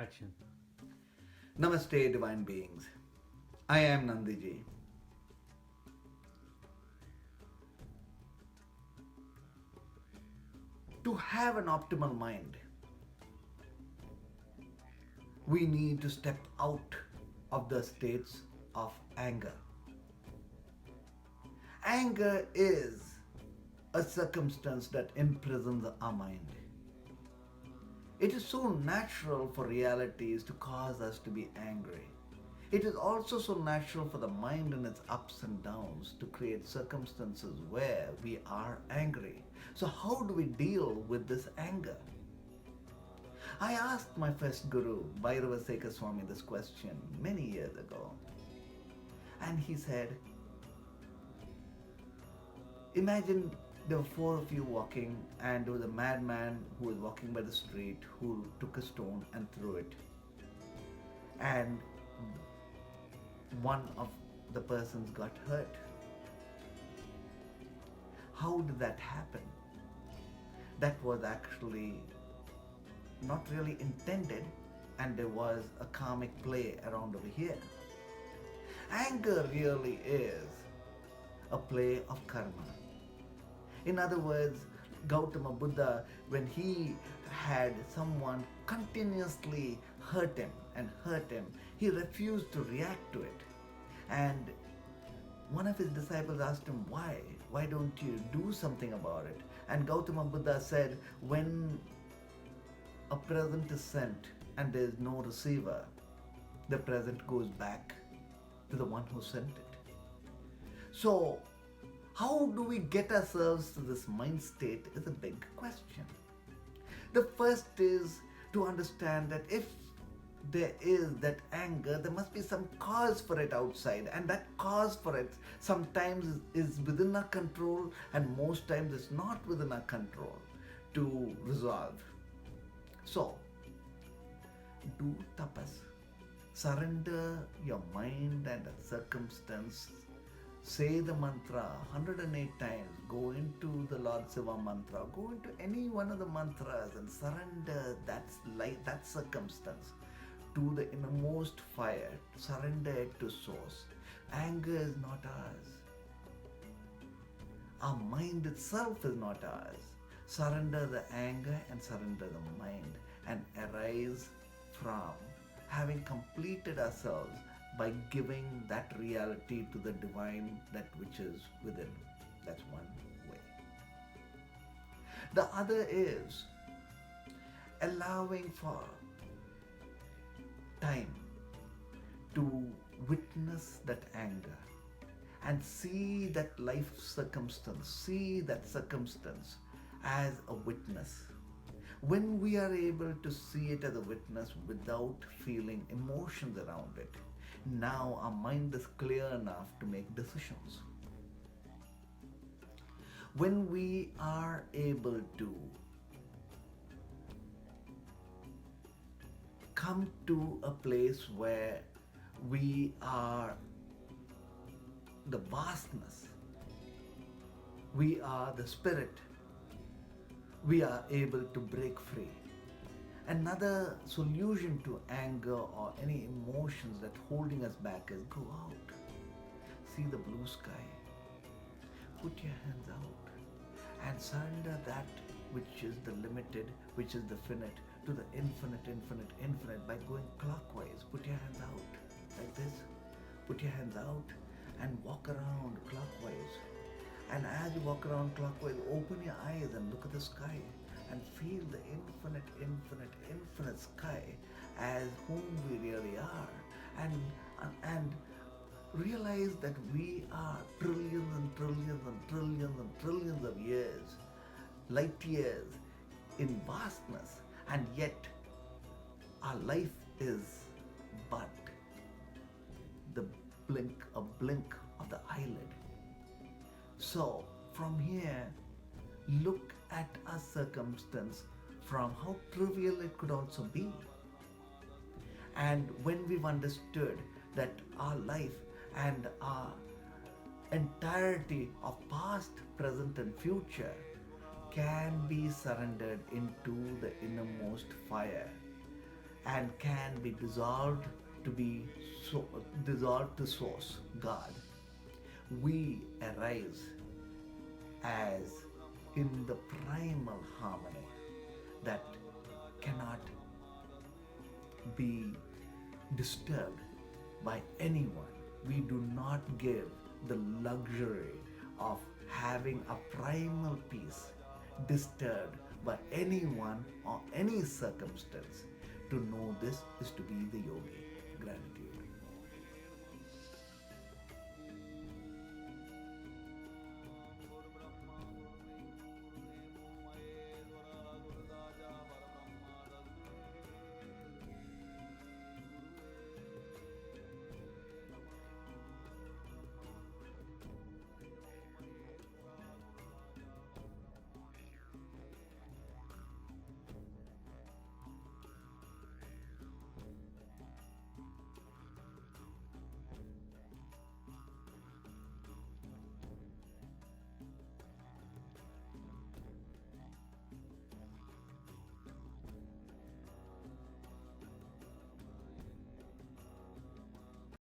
Action. Namaste, divine beings. I am Nandiji. To have an optimal mind, we need to step out of the states of anger. Anger is a circumstance that imprisons our mind. It is so natural for realities to cause us to be angry. It is also so natural for the mind in its ups and downs to create circumstances where we are angry. So, how do we deal with this anger? I asked my first guru, Bhairavaseka Swami, this question many years ago. And he said, imagine there were four of you walking, and there was a madman who was walking by the street who took a stone and threw it. And one of the persons got hurt. How did that happen? That was actually not really intended, and there was a karmic play around over here. Anger really is a play of karma. In other words, Gautama Buddha, when he had someone continuously hurt him, he refused to react to it. And one of his disciples asked him, why? Why don't you do something about it? And Gautama Buddha said, when a present is sent and there is no receiver, the present goes back to the one who sent it. So, how do we get ourselves to this mind state is a big question. The first is to understand that if there is that anger, there must be some cause for it outside, and that cause for it sometimes is within our control, and most times it's not within our control to resolve. So, do tapas. Surrender your mind and circumstance. Say the mantra 108 times. Go into the Lord Shiva mantra. Go into any one of the mantras and surrender that circumstance to the innermost fire. Surrender it to source. Anger is not ours. Our mind itself is not ours. Surrender the anger and surrender the mind, and arise from having completed ourselves by giving that reality to the divine, that which is within. That's one way. The other is allowing for time to witness that anger and see that see that circumstance as a witness. When we are able to see it as a witness without feeling emotions around it, now our mind is clear enough to make decisions. When we are able to come to a place where we are the vastness, we are the spirit, we are able to break free. Another solution to anger or any emotions that holding us back is go out, see the blue sky, put your hands out and surrender that which is the limited, which is the finite, to the infinite, infinite, infinite by going clockwise. Put your hands out like this, put your hands out and walk around clockwise. And as you walk around clockwise, open your eyes and look at the sky and feel the infinite, infinite, infinite sky as whom we really are. And realize that we are trillions and trillions and trillions and trillions of years, light years in vastness, and yet our life is but the blink of the eyelid. So, from here, look at a circumstance from how trivial it could also be. And when we've understood that our life and our entirety of past, present, and future can be surrendered into the innermost fire, and can be so, dissolved to source God. We arise as in the primal harmony that cannot be disturbed by anyone. We do not give the luxury of having a primal peace disturbed by anyone or any circumstance. To know this is to be the yogi. Gratitude.